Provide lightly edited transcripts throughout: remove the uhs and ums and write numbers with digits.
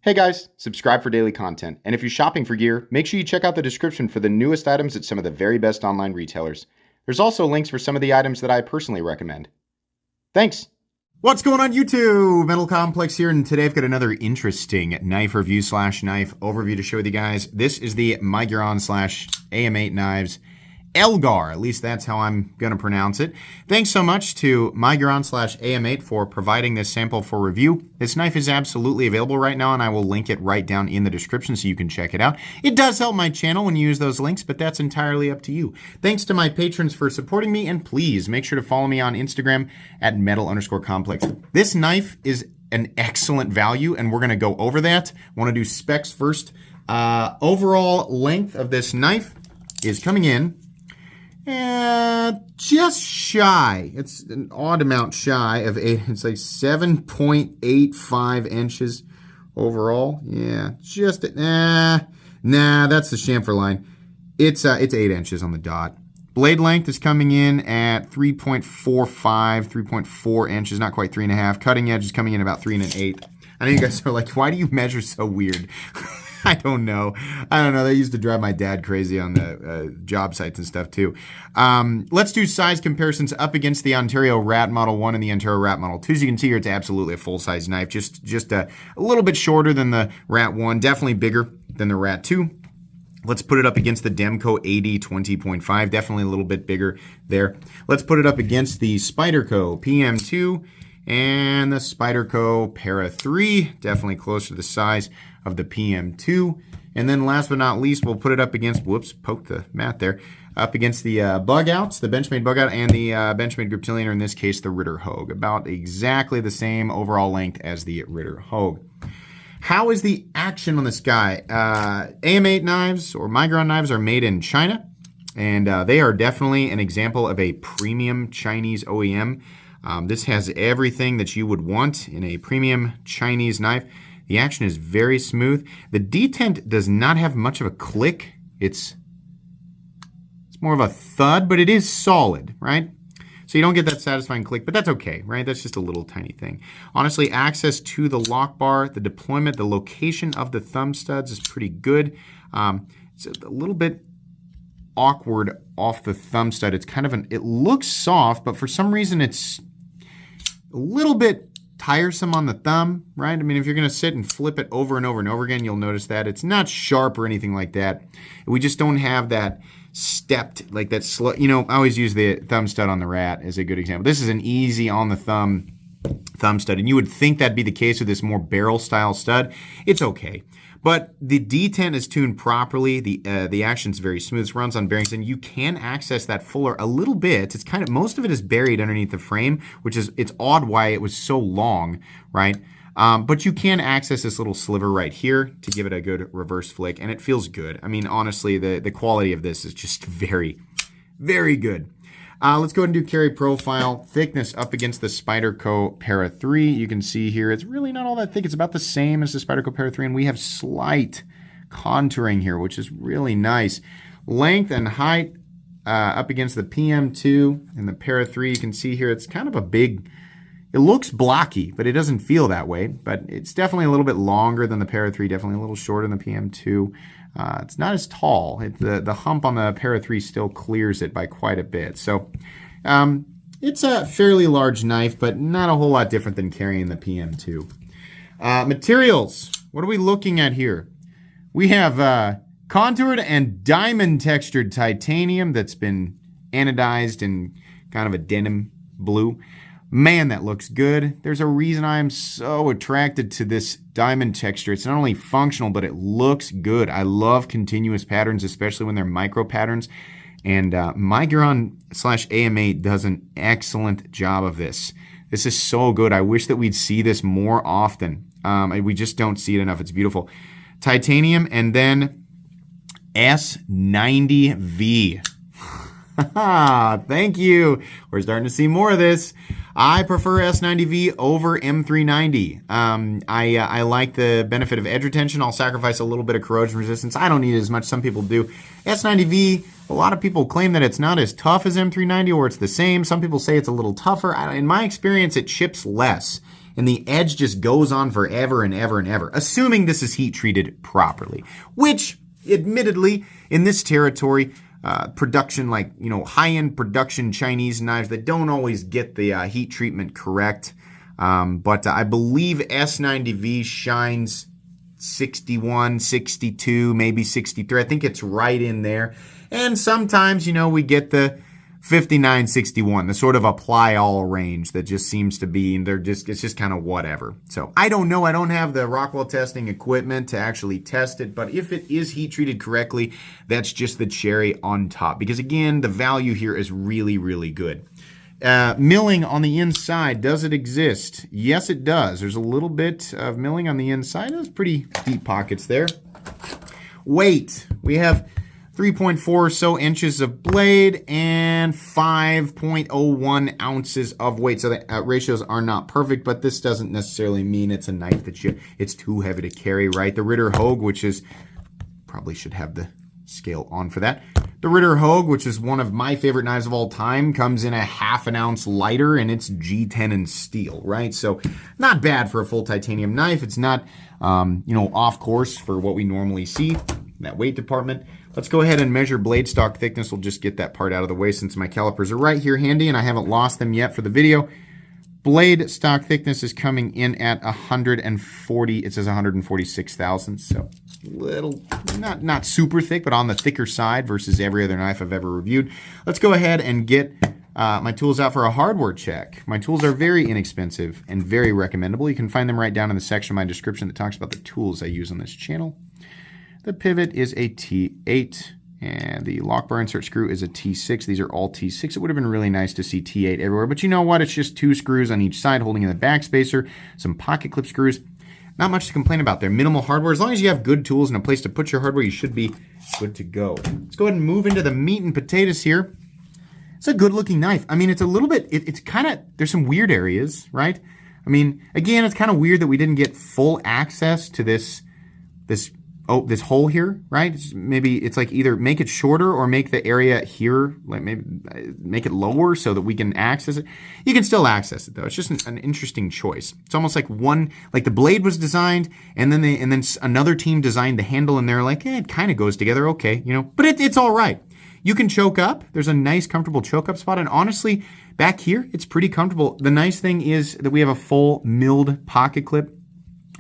Hey guys, subscribe for daily content. And if you're shopping for gear, make sure you check out the description for the newest items at some of the very best online retailers. There's also links for some of the items that I personally recommend. Thanks! What's going on YouTube? Metal Complex here, and today I've got another interesting knife review / knife overview to share with you guys. This is the Miguron / AMEIGHT knives Elgar, at least that's how I'm going to pronounce it. Thanks so much to Miguron / AMEIGHT for providing this sample for review. This knife is absolutely available right now, and I will link it right down in the description so you can check it out. It does help my channel when you use those links, but that's entirely up to you. Thanks to my patrons for supporting me, and please make sure to follow me on Instagram at metal_complex. This knife is an excellent value, and we're going to go over that. I want to do specs first. Overall length of this knife is coming in just shy. It's an odd amount shy of it's like 7.85 inches overall. Yeah, just nah, that's the chamfer line. It's 8 inches on the dot. Blade length is coming in at 3.45, 3.4 inches, not quite 3.5. Cutting edge is coming in about 3 1/8. I know you guys are like, why do you measure so weird? I don't know. They used to drive my dad crazy on the job sites and stuff too. Let's do size comparisons up against the Ontario Rat Model 1 and the Ontario Rat Model 2. As you can see here, it's absolutely a full-size knife. Just a little bit shorter than the Rat 1. Definitely bigger than the Rat 2. Let's put it up against the Demco AD 20.5. Definitely a little bit bigger there. Let's put it up against the Spyderco PM2 and the Spyderco Para 3. Definitely closer to the size of the PM2. And then last but not least, we'll put it up against, whoops, poked the mat there, up against the bug outs, the Benchmade bug out and the Benchmade Griptilian, or in this case, the Ritter Hogue. About exactly the same overall length as the Ritter Hogue. How is the action on this guy? AMEIGHT knives or Miguron knives are made in China, and they are definitely an example of a premium Chinese OEM. This has everything that you would want in a premium Chinese knife. The action is very smooth. The detent does not have much of a click. It's more of a thud, but it is solid, right? So you don't get that satisfying click, but that's okay, right? That's just a little tiny thing. Honestly, access to the lock bar, the deployment, the location of the thumb studs is pretty good. It's a little bit awkward off the thumb stud. It's kind of it looks soft, but for some reason it's a little bit tiresome on the thumb, right? I mean, if you're going to sit and flip it over and over and over again, you'll notice that. It's not sharp or anything like that. We just don't have that stepped, like that slow. You know, I always use the thumb stud on the Rat as a good example. This is an easy on the thumb stud, and you would think that'd be the case with this more barrel style stud. It's okay. But the detent is tuned properly. The action's very smooth. It runs on bearings, and you can access that fuller a little bit. It's kind of, most of it is buried underneath the frame, which is, it's odd why it was so long, right? But you can access this little sliver right here to give it a good reverse flick, and it feels good. I mean, honestly, the quality of this is just very, very good. Let's go ahead and do carry profile. Thickness up against the Spyderco Para 3. You can see here it's really not all that thick. It's about the same as the Spyderco Para 3, and we have slight contouring here, which is really nice. Length and height up against the PM2 and the Para 3. You can see here it's kind of a big, it looks blocky, but it doesn't feel that way. But it's definitely a little bit longer than the Para 3, definitely a little shorter than the PM2. It's not as tall. The hump on the Para 3 still clears it by quite a bit. So it's a fairly large knife, but not a whole lot different than carrying the PM2. Materials. What are we looking at here? We have contoured and diamond textured titanium that's been anodized in kind of a denim blue. Man, that looks good. There's a reason I'm so attracted to this diamond texture. It's not only functional, but it looks good. I love continuous patterns, especially when they're micro patterns. And Miguron / AMEIGHT does an excellent job of this. This is so good. I wish that we'd see this more often. We just don't see it enough. It's beautiful. Titanium, and then S90V. Thank you. We're starting to see more of this. I prefer S90V over M390. I like the benefit of edge retention. I'll sacrifice a little bit of corrosion resistance. I don't need it as much. Some people do. S90V, a lot of people claim that it's not as tough as M390 or it's the same. Some people say it's a little tougher. In my experience, it chips less. and the edge just goes on forever and ever and ever, assuming this is heat treated properly, which admittedly in this territory, production, like, high-end production Chinese knives that don't always get the heat treatment correct. But I believe S90V shines 61, 62, maybe 63. I think it's right in there. And sometimes, we get the 59, 61, the sort of apply all range that just seems to be, it's just kind of whatever. So I don't know. I don't have the Rockwell testing equipment to actually test it, but if it is heat treated correctly, that's just the cherry on top, because again, the value here is really, really good. Milling on the inside, does it exist? Yes, it does. There's a little bit of milling on the inside. There's pretty deep pockets there. Weight, we have 3.4 or so inches of blade and 5.01 ounces of weight. So the ratios are not perfect, but this doesn't necessarily mean it's a knife that it's too heavy to carry, right? The Ritter Hogue, which is, probably should have the scale on for that. The Ritter Hogue, which is one of my favorite knives of all time, comes in a half an ounce lighter, and it's G10 in steel, right? So not bad for a full titanium knife. It's not, off course for what we normally see in that weight department. Let's go ahead and measure blade stock thickness. We'll just get that part out of the way since my calipers are right here handy and I haven't lost them yet for the video. Blade stock thickness is coming in at 140. It says 146 thousandths, so little, not super thick, but on the thicker side versus every other knife I've ever reviewed. Let's go ahead and get my tools out for a hardware check. My tools are very inexpensive and very recommendable. You can find them right down in the section of my description that talks about the tools I use on this channel. The pivot is a T8, and the lock bar insert screw is a T6. These are all T6. It would have been really nice to see T8 everywhere, but you know what? It's just 2 screws on each side holding in the back spacer, some pocket clip screws. Not much to complain about there. Minimal hardware. As long as you have good tools and a place to put your hardware, you should be good to go. Let's go ahead and move into the meat and potatoes here. It's a good looking knife. I mean, it's a little bit, it's kind of, there's some weird areas, right? I mean, again, it's kind of weird that we didn't get full access to this hole here, right? Maybe it's like either make it shorter or make the area here, like maybe make it lower so that we can access it. You can still access it though. It's just an interesting choice. It's almost like like the blade was designed and then another team designed the handle and they're like, it kind of goes together, okay, but it's all right. You can choke up. There's a nice comfortable choke up spot, and honestly, back here, it's pretty comfortable. The nice thing is that we have a full milled pocket clip,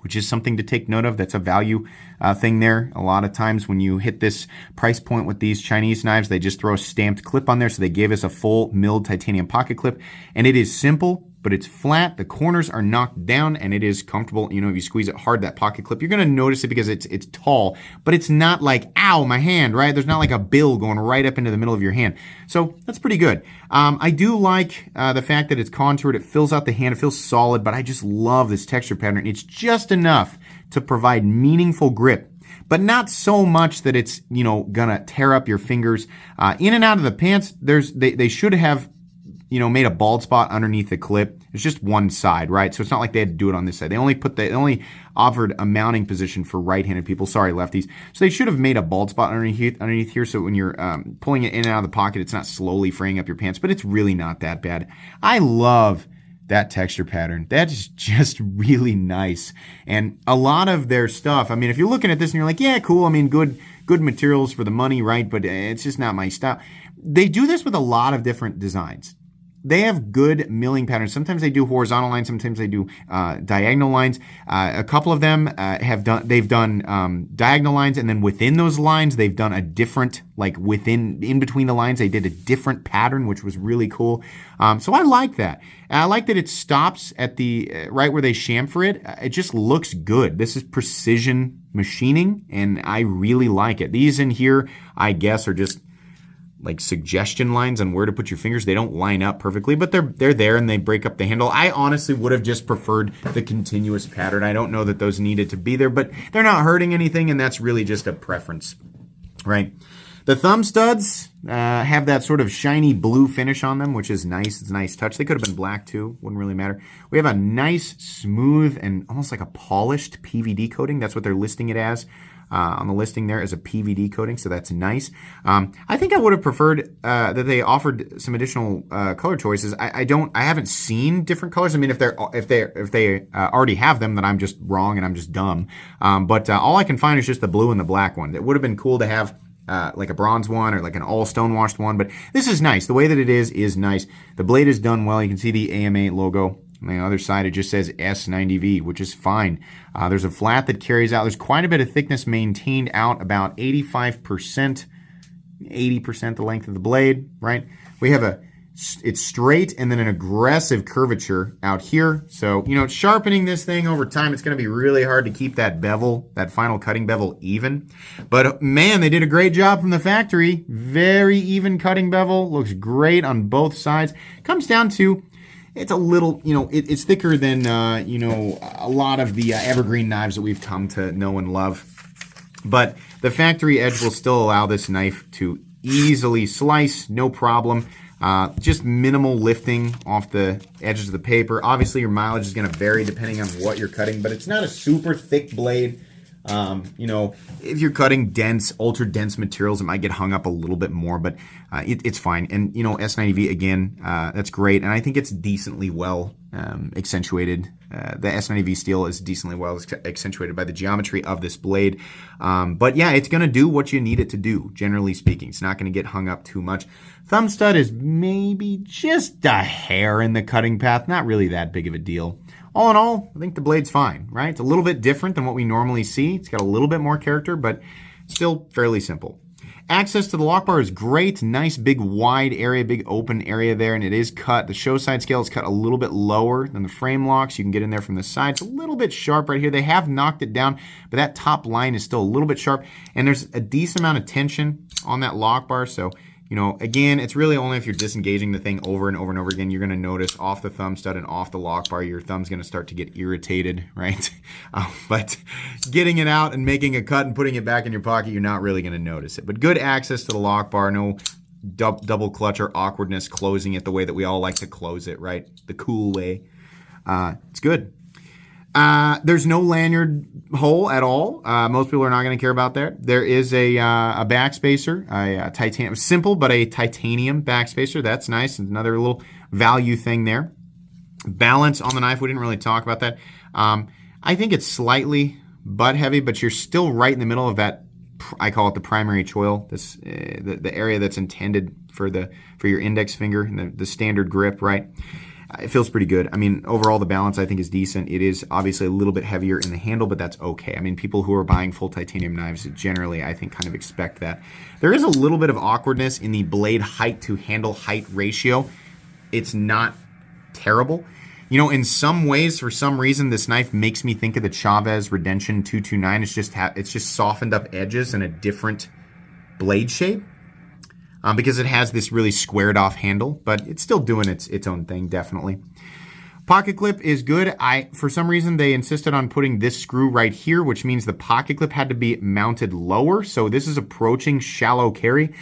which is something to take note of. That's a value thing there. A lot of times when you hit this price point with these Chinese knives, they just throw a stamped clip on there. So they gave us a full milled titanium pocket clip, and it is simple, but it's flat. The corners are knocked down, and it is comfortable. If you squeeze it hard, that pocket clip, you're going to notice it because it's tall, but it's not like, ow, my hand, right? There's not like a bill going right up into the middle of your hand. So that's pretty good. I do like the fact that it's contoured. It fills out the hand. It feels solid, but I just love this texture pattern. It's just enough to provide meaningful grip, but not so much that it's, gonna tear up your fingers. In and out of the pants, they should have, made a bald spot underneath the clip. It's just one side, right? So it's not like they had to do it on this side. They only offered a mounting position for right-handed people. Sorry, lefties. So they should have made a bald spot underneath here, so when you're pulling it in and out of the pocket, it's not slowly fraying up your pants, but it's really not that bad. I love that texture pattern. That is just really nice. And a lot of their stuff, I mean, if you're looking at this and you're like, yeah, cool, I mean, good materials for the money, right? But it's just not my style. They do this with a lot of different designs. They have good milling patterns. Sometimes they do horizontal lines. Sometimes they do diagonal lines. A couple of them they've done diagonal lines, and then within those lines, they've done a different, like in between the lines, they did a different pattern, which was really cool. So I like that. And I like that it stops at the right where they chamfer it. It just looks good. This is precision machining, and I really like it. These in here, I guess, are just like suggestion lines on where to put your fingers. They don't line up perfectly, but they're there and they break up the handle. I honestly would have just preferred the continuous pattern. I don't know that those needed to be there, but they're not hurting anything, and that's really just a preference, right? The thumb studs have that sort of shiny blue finish on them, which is nice. It's a nice touch. They could have been black too. Wouldn't really matter. We have a nice, smooth, and almost like a polished PVD coating. That's what they're listing it as. On the listing there as a PVD coating, so that's nice. I think I would have preferred that they offered some additional color choices. I haven't seen different colors. I mean, if they already have them, then I'm just wrong and I'm just dumb. But all I can find is just the blue and the black one. It would have been cool to have like a bronze one or like an all stone washed one, but this is nice. The way that it is nice. The blade is done well. You can see the AMEIGHT logo. On the other side, it just says S90V, which is fine. There's a flat that carries out. There's quite a bit of thickness maintained out, about 85%, 80% the length of the blade, right? We have it's straight and then an aggressive curvature out here. So, sharpening this thing over time, it's going to be really hard to keep that bevel, that final cutting bevel even. But man, they did a great job from the factory. Very even cutting bevel. Looks great on both sides. Comes down to, it's a little, it's thicker than, a lot of the evergreen knives that we've come to know and love. But the factory edge will still allow this knife to easily slice, no problem. Just minimal lifting off the edges of the paper. Obviously, your mileage is going to vary depending on what you're cutting, but it's not a super thick blade. If you're cutting dense, ultra dense materials, it might get hung up a little bit more, but it's fine. And, S90V, again, that's great. And I think it's decently well accentuated. The S90V steel is decently well accentuated by the geometry of this blade. But yeah, it's going to do what you need it to do, generally speaking. It's not going to get hung up too much. Thumb stud is maybe just a hair in the cutting path. Not really that big of a deal. All in all, I think the blade's fine, right? It's a little bit different than what we normally see. It's got a little bit more character, but still fairly simple. Access to the lock bar is great. Nice big wide area, big open area there, and it is cut. The show side scale is cut a little bit lower than the frame locks. You can get in there from the side. It's a little bit sharp right here. They have knocked it down, but that top line is still a little bit sharp, and there's a decent amount of tension on that lock bar, so again, it's really only if you're disengaging the thing over and over and over again, you're going to notice off the thumb stud and off the lock bar, your thumb's going to start to get irritated, right? But getting it out and making a cut and putting it back in your pocket, you're not really going to notice it. But good access to the lock bar, no double clutch or awkwardness closing it the way that we all like to close it, right? The cool way. It's good. There's no lanyard hole at all. Most people are not going to care about that. There is a backspacer, a titanium, simple but a titanium backspacer. That's nice. Another little value thing there. Balance on the knife. We didn't really talk about that. I think it's slightly butt heavy, but you're still right in the middle of that. I call it the primary choil. This the area that's intended for your index finger and the standard grip, right? It feels pretty good. I mean, overall, the balance I think is decent. It is obviously a little bit heavier in the handle, but that's okay. I mean, people who are buying full titanium knives generally, I think, kind of expect that. There is a little bit of awkwardness in the blade height to handle height ratio. It's not terrible. In some ways, for some reason, this knife makes me think of the Chavez Redemption 229. It's just softened up edges and a different blade shape. Because it has this really squared off handle, but it's still doing its own thing, definitely. Pocket clip is good. For some reason, they insisted on putting this screw right here, which means the pocket clip had to be mounted lower. So this is approaching shallow carry,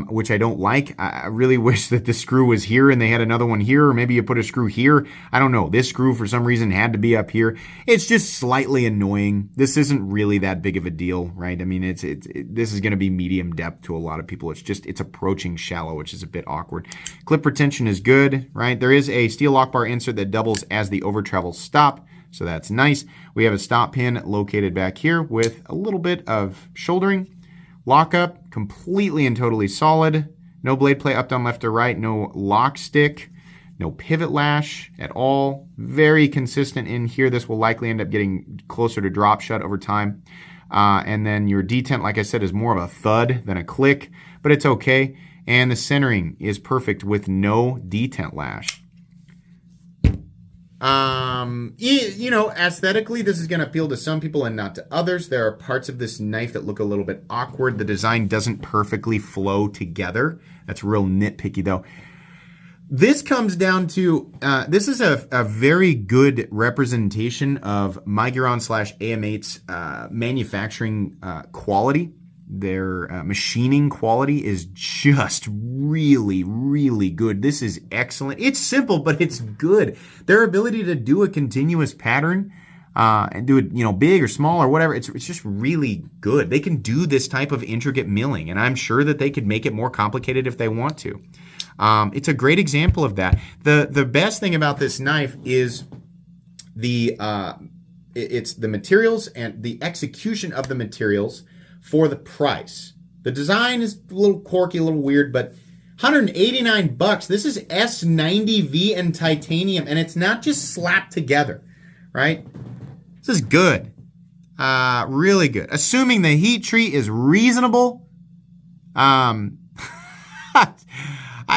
which I don't like. I really wish that the screw was here and they had another one here, or maybe you put a screw here. I don't know. This screw, for some reason, had to be up here. It's just slightly annoying. This isn't really that big of a deal, right? I mean, this is going to be medium depth to a lot of people. It's approaching shallow, which is a bit awkward. Clip retention is good, right? There is a steel lock bar insert that doubles as the over travel stop, so that's nice. We have a stop pin located back here with a little bit of shouldering. Lockup, completely and totally solid. No blade play up, down, left, or right. No lock stick. No pivot lash at all. Very consistent in here. This will likely end up getting closer to drop shut over time. And then your detent, like I said, is more of a thud than a click, but it's okay. And the centering is perfect with no detent lash. Aesthetically, this is going to appeal to some people and not to others. There are parts of this knife that look a little bit awkward. The design doesn't perfectly flow together. That's real nitpicky, though. This comes down to, this is a very good representation of Miguron / AMEIGHT's manufacturing quality. machining quality is just really, really good. This is excellent. It's simple, but it's good. Their ability to do a continuous pattern and do it, big or small or whatever, it's just really good. They can do this type of intricate milling, and I'm sure that they could make it more complicated if they want to. It's a great example of that. The best thing about this knife is it's the materials and the execution of the materials for the price. The design is a little quirky, a little weird, but $189. This is S90V and titanium, and it's not just slapped together, right? This is good. Really good. Assuming the heat treat is reasonable. I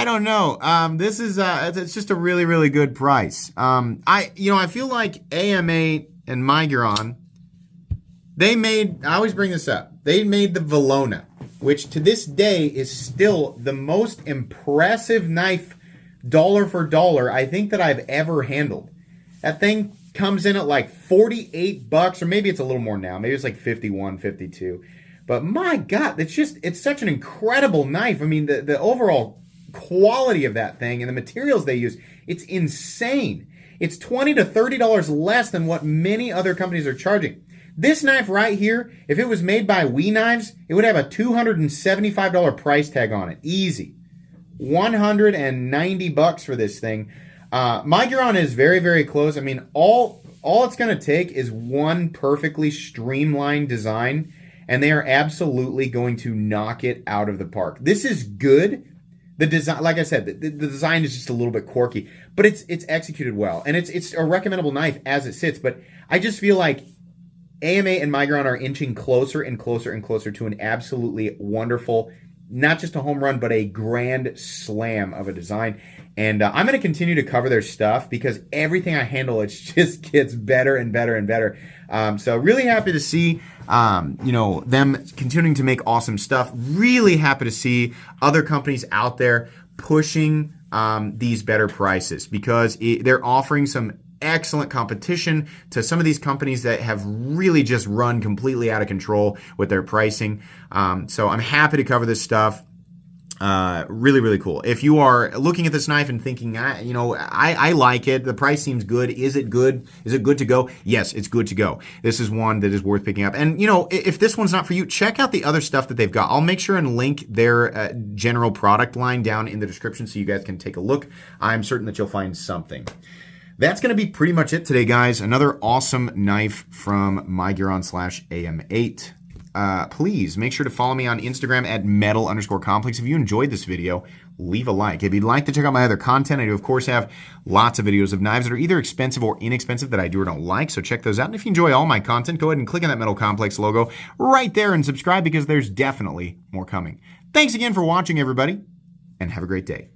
don't know. This is it's just a really, really good price. I feel like AMEIGHT and Miguron, I always bring this up, they made the Valona, which to this day is still the most impressive knife, dollar for dollar, I think that I've ever handled. That thing comes in at like $48, or maybe it's a little more now. Maybe it's like 51, 52. But my God, it's such an incredible knife. I mean, the overall quality of that thing and the materials they use, it's insane. It's $20 to $30 less than what many other companies are charging. This knife right here, if it was made by We Knives, it would have a $275 price tag on it. Easy. $190 for this thing. Miguron is very, very close. I mean, all it's going to take is one perfectly streamlined design, and they are absolutely going to knock it out of the park. This is good. The design, like I said, the design is just a little bit quirky, but it's executed well, and it's a recommendable knife as it sits. But I just feel like AMEIGHT and Miguron are inching closer and closer and closer to an absolutely wonderful, not just a home run, but a grand slam of a design. And I'm going to continue to cover their stuff because everything I handle, it just gets better and better and better. So really happy to see, them continuing to make awesome stuff. Really happy to see other companies out there pushing these better prices because they're offering some excellent competition to some of these companies that have really just run completely out of control with their pricing. So I'm happy to cover this stuff. Really, really cool. If you are looking at this knife and thinking, I like it, the price seems good. Is it good? Is it good to go? Yes, it's good to go. This is one that is worth picking up. And, if this one's not for you, check out the other stuff that they've got. I'll make sure and link their general product line down in the description so you guys can take a look. I'm certain that you'll find something. That's going to be pretty much it today, guys. Another awesome knife from Miguron/AMEIGHT. Please make sure to follow me on Instagram at metal_complex. If you enjoyed this video, leave a like. If you'd like to check out my other content, I do, of course, have lots of videos of knives that are either expensive or inexpensive that I do or don't like, so check those out. And if you enjoy all my content, go ahead and click on that Metal Complex logo right there and subscribe because there's definitely more coming. Thanks again for watching, everybody, and have a great day.